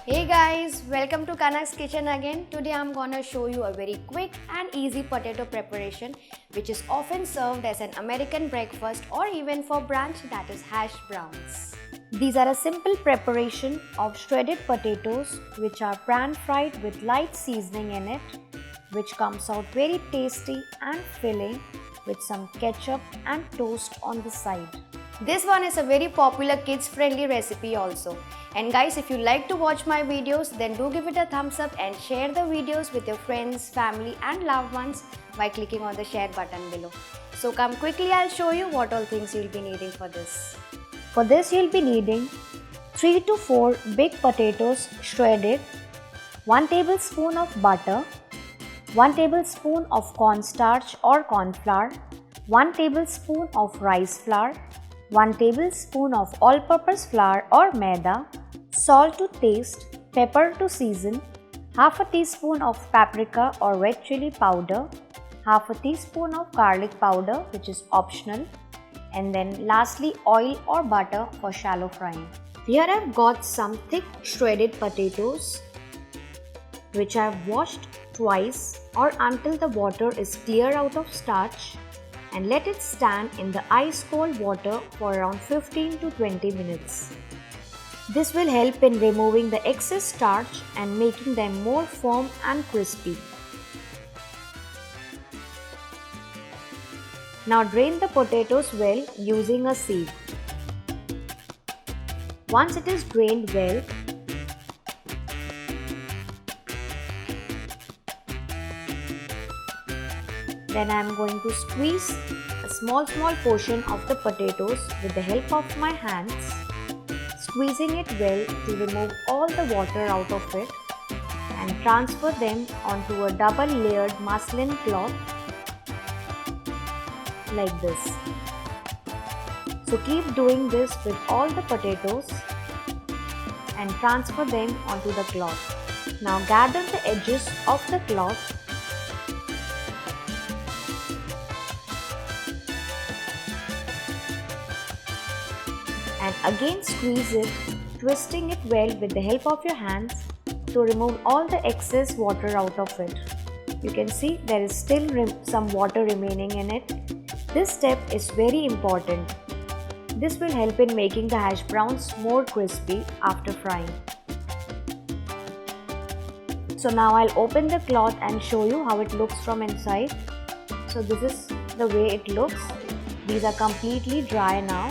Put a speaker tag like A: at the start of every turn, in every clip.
A: Hey guys, welcome to Kanak's Kitchen again. Today I'm gonna show you a very quick and easy potato preparation which is often served as an American breakfast or even for brunch, that is hash browns. These are a simple preparation of shredded potatoes which are pan fried with light seasoning in it, which comes out very tasty and filling with some ketchup and toast on the side. This one is a very popular kids friendly recipe also. And guys, if you like to watch my videos, then do give it a thumbs up and share the videos with your friends, family and loved ones by clicking on the share button below. So come quickly, I'll show you what all things you'll be needing for this. For this you'll be needing 3 to 4 big potatoes shredded, 1 tablespoon of butter, 1 tablespoon of cornstarch or corn flour, 1 tablespoon of rice flour, 1 tablespoon of all-purpose flour or maida, salt to taste, pepper to season, half a teaspoon of paprika or red chili powder, half a teaspoon of garlic powder which is optional, and then lastly oil or butter for shallow frying. Here I've got some thick shredded potatoes which I've washed twice or until the water is clear out of starch, and let it stand in the ice cold water for around 15 to 20 minutes. This will help in removing the excess starch and making them more firm and crispy. Now drain the potatoes well using a sieve. Once it is drained well, then I am going to squeeze a small portion of the potatoes with the help of my hands, squeezing it well to remove all the water out of it and transfer them onto a double layered muslin cloth like this. So keep doing this with all the potatoes and transfer them onto the cloth. Now gather the edges of the cloth and again squeeze it, twisting it well with the help of your hands to remove all the excess water out of it. You can see there is still some water remaining in it. This step is very important. This will help in making the hash browns more crispy after frying. So now I'll open the cloth and show you how it looks from inside. So this is the way it looks. These are completely dry now.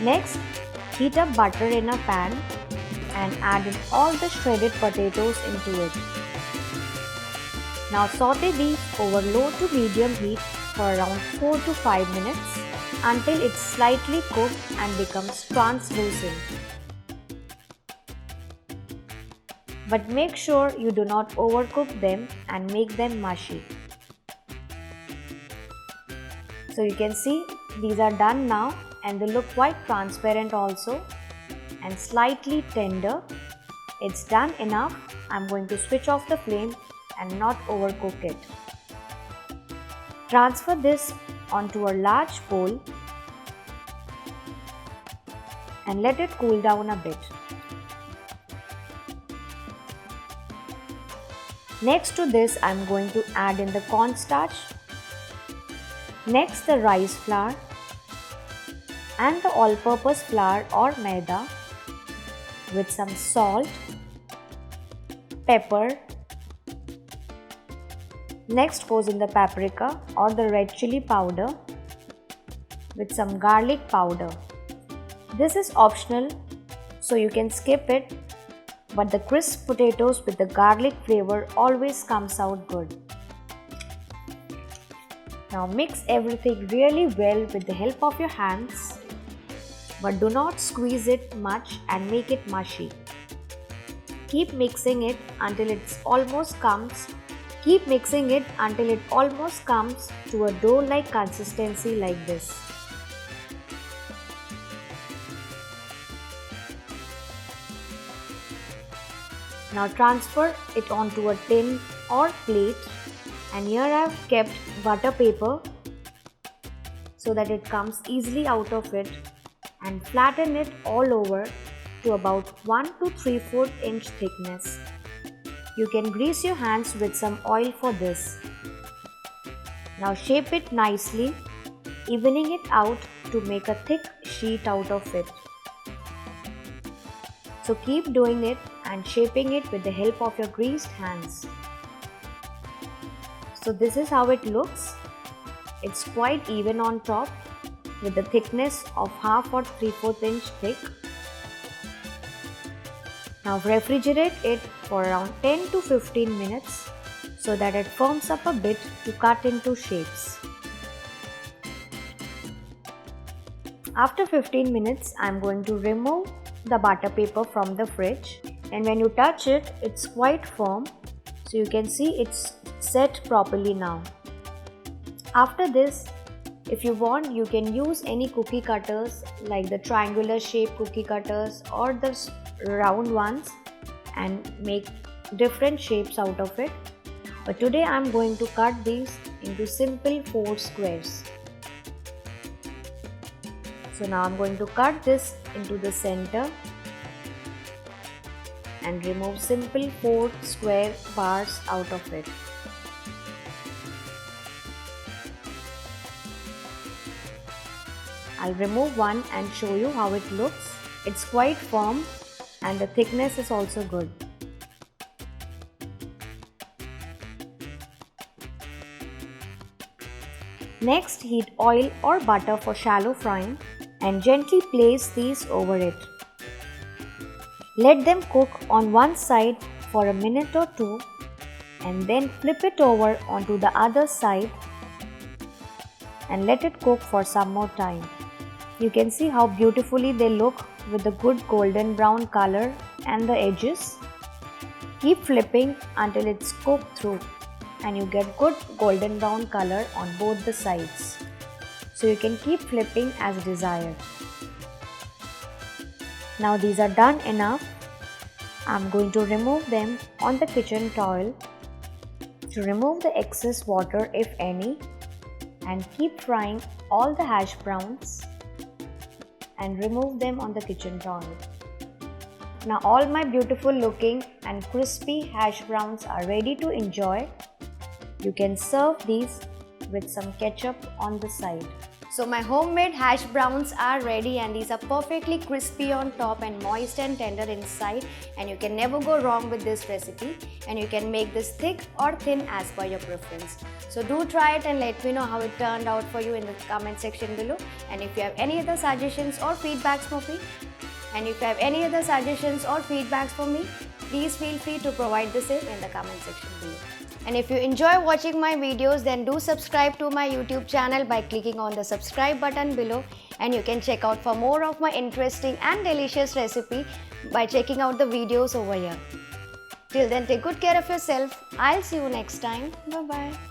A: Next, heat up butter in a pan and add in all the shredded potatoes into it. Now saute these over low to medium heat for around 4 to 5 minutes until it's slightly cooked and becomes translucent. But make sure you do not overcook them and make them mushy. So you can see these are done now and they look quite transparent also and slightly tender. It's done enough. I'm going to switch off the flame and not overcook it. Transfer this onto a large bowl and let it cool down a bit. Next to this, I'm going to add in the cornstarch, next the rice flour and the all-purpose flour or maida with some salt, pepper. Next goes in the paprika or the red chili powder with some garlic powder. This is optional, so you can skip it, but the crisp potatoes with the garlic flavor always comes out good. Now mix everything really well with the help of your hands, but do not squeeze it much and make it mushy. Keep mixing it until it almost comes to a dough-like consistency like this. Now transfer it onto a tin or plate, and here I have kept butter paper so that it comes easily out of it, and flatten it all over to about 1 to 3/4 inch thickness. You can grease your hands with some oil for this. Now shape it nicely, evening it out to make a thick sheet out of it. So keep doing it and shaping it with the help of your greased hands. So this is how it looks. It's quite even on top with the thickness of 1/2 or 3/4 inch thick. Now refrigerate it for around 10 to 15 minutes so that it firms up a bit to cut into shapes. After 15 minutes, I am going to remove the butter paper from the fridge, and when you touch it, it's quite firm, so you can see it's set properly now. After this, if you want, you can use any cookie cutters like the triangular shaped cookie cutters or the round ones and make different shapes out of it. But today I am going to cut these into simple 4 squares. So now I am going to cut this into the center and remove simple 4 square bars out of it. I'll remove one and show you how it looks. It's quite firm and the thickness is also good. Next, heat oil or butter for shallow frying and gently place these over it. Let them cook on one side for a minute or two and then flip it over onto the other side and let it cook for some more time. You can see how beautifully they look with the good golden brown color and the edges. Keep flipping until it's cooked through and you get good golden brown color on both the sides. So you can keep flipping as desired. Now these are done enough. I'm going to remove them on the kitchen towel to remove the excess water if any, and keep frying all the hash browns and remove them on the kitchen towel. Now all my beautiful looking and crispy hash browns are ready to enjoy. You can serve these with some ketchup on the side. So my homemade hash browns are ready, and these are perfectly crispy on top and moist and tender inside, and you can never go wrong with this recipe, and you can make this thick or thin as per your preference. So do try it and let me know how it turned out for you in the comment section below. And if you have any other suggestions or feedbacks for me, please feel free to provide the same in the comment section below. And if you enjoy watching my videos, then do subscribe to my YouTube channel by clicking on the subscribe button below, and you can check out for more of my interesting and delicious recipe by checking out the videos over here. Till then, take good care of yourself. I'll see you next time. Bye bye.